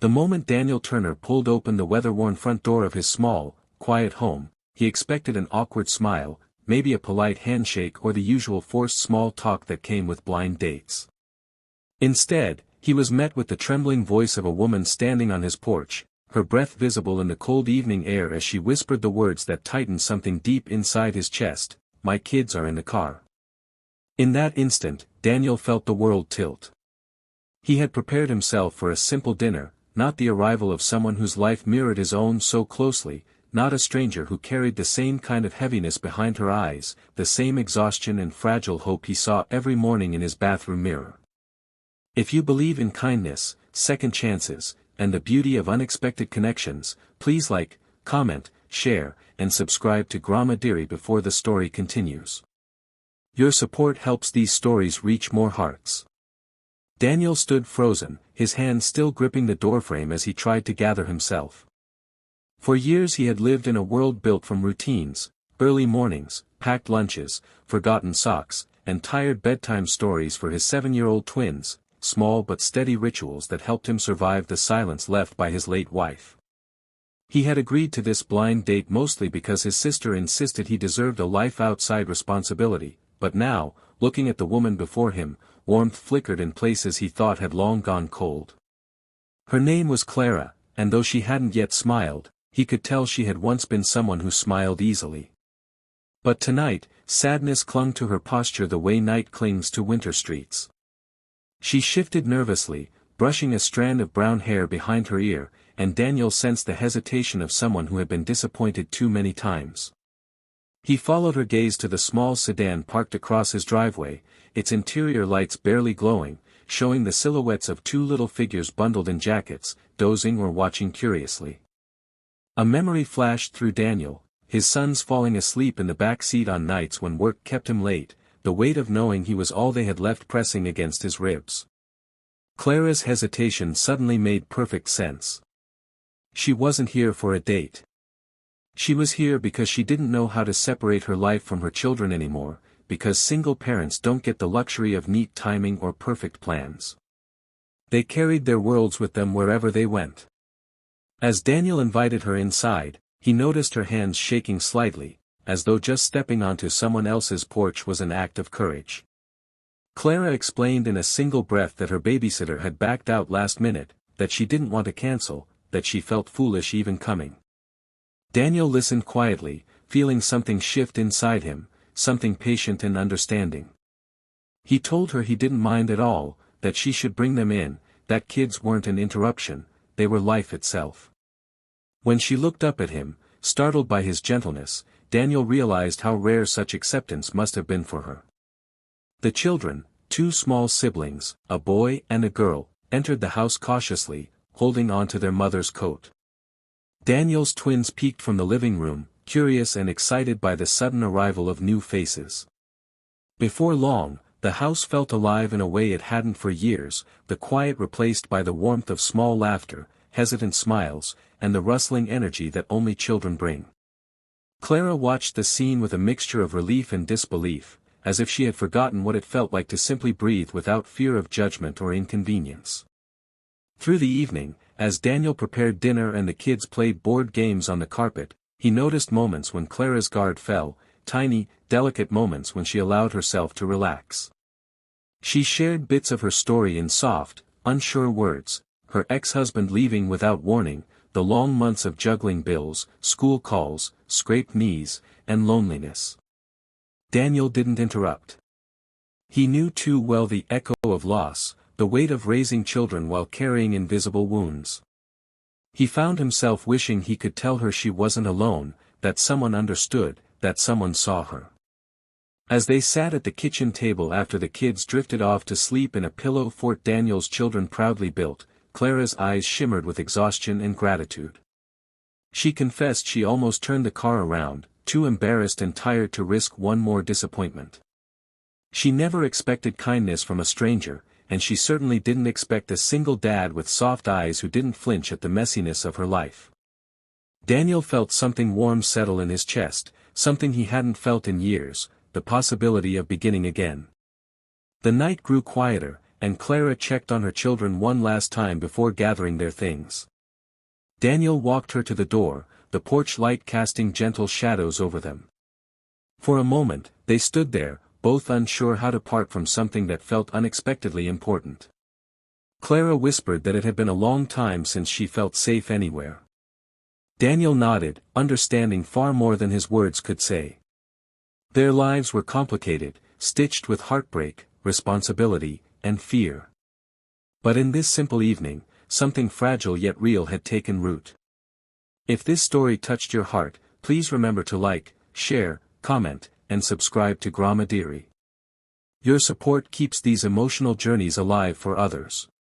The moment Daniel Turner pulled open the weather-worn front door of his small, quiet home, he expected an awkward smile, maybe a polite handshake or the usual forced small talk that came with blind dates. Instead, he was met with the trembling voice of a woman standing on his porch, her breath visible in the cold evening air as she whispered the words that tightened something deep inside his chest, "My kids are in the car." In that instant, Daniel felt the world tilt. He had prepared himself for a simple dinner, not the arrival of someone whose life mirrored his own so closely, not a stranger who carried the same kind of heaviness behind her eyes, the same exhaustion and fragile hope he saw every morning in his bathroom mirror. If you believe in kindness, second chances, and the beauty of unexpected connections, please like, comment, share, and subscribe to Grama Diri before the story continues. Your support helps these stories reach more hearts. Daniel stood frozen, his hand still gripping the doorframe as he tried to gather himself. For years he had lived in a world built from routines, early mornings, packed lunches, forgotten socks, and tired bedtime stories for his 7-year-old twins, small but steady rituals that helped him survive the silence left by his late wife. He had agreed to this blind date mostly because his sister insisted he deserved a life outside responsibility, but now, looking at the woman before him, warmth flickered in places he thought had long gone cold. Her name was Clara, and though she hadn't yet smiled, he could tell she had once been someone who smiled easily. But tonight, sadness clung to her posture the way night clings to winter streets. She shifted nervously, brushing a strand of brown hair behind her ear, and Daniel sensed the hesitation of someone who had been disappointed too many times. He followed her gaze to the small sedan parked across his driveway, its interior lights barely glowing, showing the silhouettes of two little figures bundled in jackets, dozing or watching curiously. A memory flashed through Daniel, his sons falling asleep in the back seat on nights when work kept him late, the weight of knowing he was all they had left pressing against his ribs. Clara's hesitation suddenly made perfect sense. She wasn't here for a date. She was here because she didn't know how to separate her life from her children anymore, because single parents don't get the luxury of neat timing or perfect plans. They carried their worlds with them wherever they went. As Daniel invited her inside, he noticed her hands shaking slightly, as though just stepping onto someone else's porch was an act of courage. Clara explained in a single breath that her babysitter had backed out last minute, that she didn't want to cancel, that she felt foolish even coming. Daniel listened quietly, feeling something shift inside him, something patient and understanding. He told her he didn't mind at all, that she should bring them in, that kids weren't an interruption, they were life itself. When she looked up at him, startled by his gentleness, Daniel realized how rare such acceptance must have been for her. The children, two small siblings, a boy and a girl, entered the house cautiously, holding on to their mother's coat. Daniel's twins peeked from the living room, curious and excited by the sudden arrival of new faces. Before long, the house felt alive in a way it hadn't for years, the quiet replaced by the warmth of small laughter, hesitant smiles, and the rustling energy that only children bring. Clara watched the scene with a mixture of relief and disbelief, as if she had forgotten what it felt like to simply breathe without fear of judgment or inconvenience. Through the evening, as Daniel prepared dinner and the kids played board games on the carpet, he noticed moments when Clara's guard fell, tiny, delicate moments when she allowed herself to relax. She shared bits of her story in soft, unsure words, her ex-husband leaving without warning, the long months of juggling bills, school calls, scraped knees, and loneliness. Daniel didn't interrupt. He knew too well the echo of loss, the weight of raising children while carrying invisible wounds. He found himself wishing he could tell her she wasn't alone, that someone understood, that someone saw her. As they sat at the kitchen table after the kids drifted off to sleep in a pillow fort Daniel's children proudly built, Clara's eyes shimmered with exhaustion and gratitude. She confessed she almost turned the car around, too embarrassed and tired to risk one more disappointment. She never expected kindness from a stranger, and she certainly didn't expect a single dad with soft eyes who didn't flinch at the messiness of her life. Daniel felt something warm settle in his chest, something he hadn't felt in years, the possibility of beginning again. The night grew quieter, and Clara checked on her children one last time before gathering their things. Daniel walked her to the door, the porch light casting gentle shadows over them. For a moment, they stood there, both unsure how to part from something that felt unexpectedly important. Clara whispered that it had been a long time since she felt safe anywhere. Daniel nodded, understanding far more than his words could say. Their lives were complicated, stitched with heartbreak, responsibility, and fear. But in this simple evening, something fragile yet real had taken root. If this story touched your heart, please remember to like, share, comment, and subscribe to Gramadiri. Your support keeps these emotional journeys alive for others.